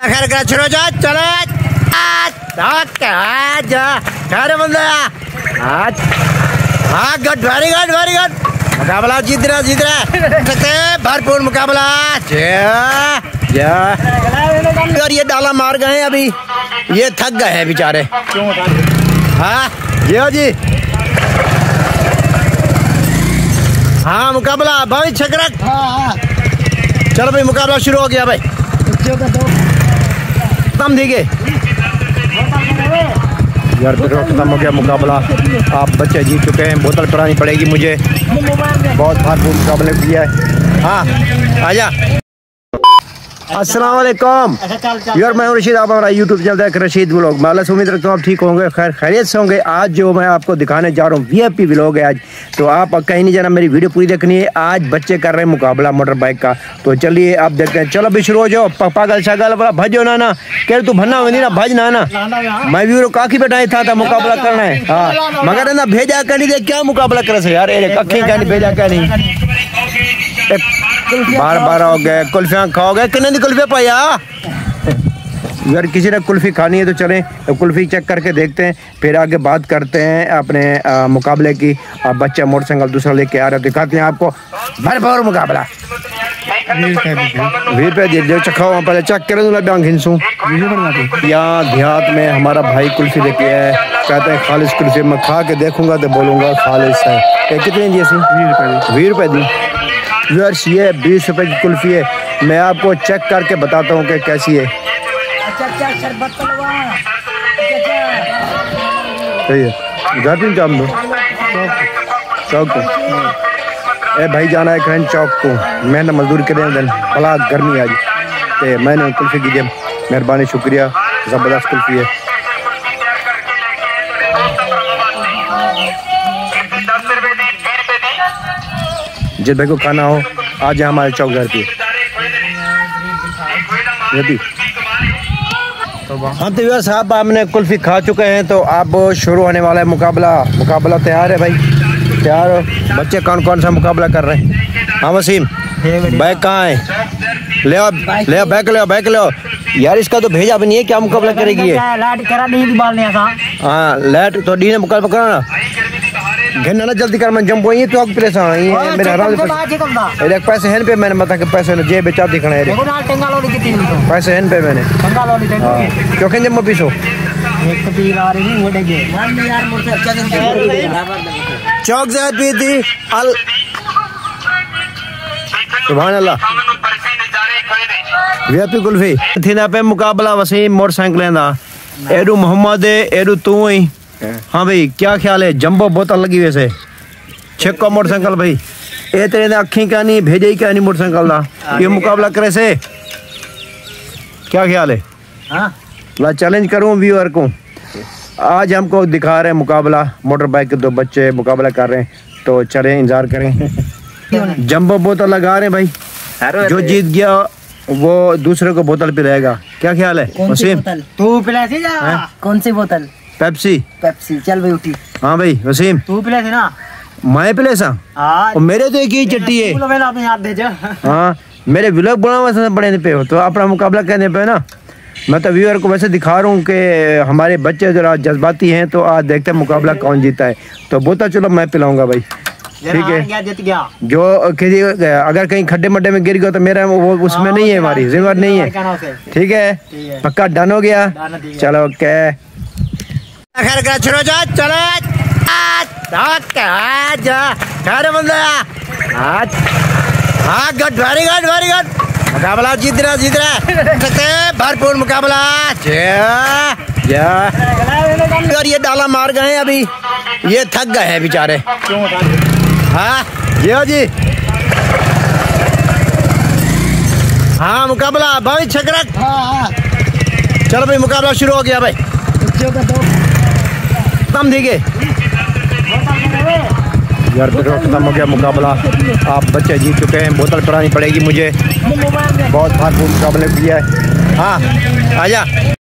खैर कर छोड़ो जा चलो बंदा हाँ गुड वेरी गुड मुकाबला जीत रहा भरपूर मुकाबला और ये डाला मार गए अभी ये थक गए हैं बेचारे। हाँ जी हाँ मुकाबला भाई छकरक चलो भाई मुकाबला शुरू हो गया भाई खत्म ठीक है यार पेट्रोल खत्म हो गया मुकाबला। आप बच्चे जीत चुके हैं, बोतल पिलानी पड़ेगी मुझे, बहुत भरपूर मुकाबले किया है। हाँ आजा। अस्सलाम वालेकुम यार, मैं रशीद, आप हमारा यूट्यूब चैनल देख रशीद व्लॉग। मैं अल्लाह से उम्मीद रखता हूँ आप ठीक होंगे, खैरियत से होंगे। आज जो मैं आपको दिखाने जा रहा हूँ VIP व्लॉग है आज, तो आप कहीं नहीं जाना, मेरी वीडियो पूरी देखनी है। आज बच्चे कर रहे हैं मुकाबला मोटर बाइक का, तो चलिए आप देखते हैं। चलो भी शुरू हो जाओ। पागल छगल भजो ना कह तू भन्ना हो ना भज ना मैं वीडियो काफी बैठा था मुकाबला करना है। हाँ मगर ना भेजा कर नहीं दे क्या मुकाबला करे से यार, अखी क्या नहीं भेजा क्या नहीं 12 हो गए। कुल्फियाँ खाओगे कितने कुल्फिया पाया यार, किसी ने कुल्फी खानी है तो चलें तो कुल्फी चेक करके देखते हैं, फिर आगे बात करते हैं अपने मुकाबले की। बच्चा मोटरसाइकिल दूसरा लेके आ रहे, दिखाते हैं आपको भरपूर मुकाबला। 20 रुपये जो चखाओ पहले चेक करें तो घिनसू यहाँ देहात में हमारा भाई कुल्फी लेके है, कहते हैं खालिश कुल्फी। मैं खा के देखूंगा तो बोलूँगा खालिश है। कितने दी? 20 रुपये दी यार। ये 20 रुपये की कुल्फी है, मैं आपको चेक करके बताता हूँ कि कैसी है। घर पे जाम दो चौक को ए भाई जाना है खैन चौक को, मैंने मजदूरी करें दिन बड़ा गर्मी आज ते मैंने कुल्फी की जब मेहरबानी शुक्रिया, ज़बरदस्त कुल्फी है। जिस भाई को खाना हो आज हमारे चौक घर पे। हम तो यार साहब हमने कुल्फी खा चुके हैं, तो अब शुरू होने वाला है मुकाबला तैयार है भाई? तैयार हो? बच्चे कौन सा मुकाबला कर रहे हैं? हाँ वसीम बैग कहाँ है? ले आओ बैग ले आओ यार, इसका तो भेजा भी नहीं है, क्या मुकाबला करेगी ये? हाँ लाइट तो डी ने मुकाबला कराना घिरना ना जल्दी कर, मैं जंप वही तो प्लेस मेरे हरा पैसे हैं पे, मैंने बता के पैसे जेब बेचा दिखना है पैसे हैं पे मैंने क्योंकि जब पीसो चौक से पी थी सुभान अल्लाह। VIP कुल्फी थी ना पे मुकाबला वसीम मोटरसाइकिल दा, एडू मोहम्मद एडू तू ही। हाँ भाई क्या ख्याल है? जंबो बोतल लगी वैसे छक्को मोटरसाइकिल भाई, ए तेरे ने अखी क्या नहीं भेजे ही क्या नहीं मोटरसाइकिल दा, ये मुकाबला करे से क्या ख्याल है? मैं चैलेंज करूं व्यूअर को, आज हमको दिखा रहे हैं मुकाबला मोटर बाइक के, 2 बच्चे मुकाबला कर रहे हैं, तो चले इंतजार करें। जंबो बोतल लगा रहे हैं भाई, जो जीत गया वो दूसरे को बोतल पिलाएगा, क्या ख्याल है वसीम? तू पिला कौन सी बोतल? पेप्सी चल भाई उठी। हाँ भाई वसीम तू पिला थी ना? मैं पिले सा मेरे तो एक ही चट्टी है। हाँ मेरे व्लॉग बना बड़े पे हो तो अपना मुकाबला कहने पे ना, मैं तो व्यूअर को वैसे दिखा रहा हूँ कि हमारे बच्चे जरा जज्बाती हैं, तो आज देखते हैं मुकाबला कौन जीता है। तो बोतल चलो मैं पिलाऊंगा भाई, ठीक है? जो किसी अगर कहीं खड्डे मड्डे में गिर गया तो मेरा वो उसमें नहीं है, हमारी जिम्मेदारी नहीं है, ठीक है? पक्का डन हो गया, चलो ओके खैर कर छोड़ो जा चलो बंदा हाँ गुड वेरी गुड मुकाबला जीत रहा भरपूर मुकाबला और ये डाला मार गए हैं अभी, ये थक गए हैं बेचारे। हाँ जी हाँ मुकाबला भाई छकरक। चलो भाई मुकाबला शुरू हो गया भाई खत्म ठीक है यार, पेट्रोल खत्म हो गया मुकाबला। आप बच्चे जीत चुके हैं, बोतल पिलानी पड़ेगी मुझे, बहुत भरपूर मुकाबले किया है। हाँ आजा।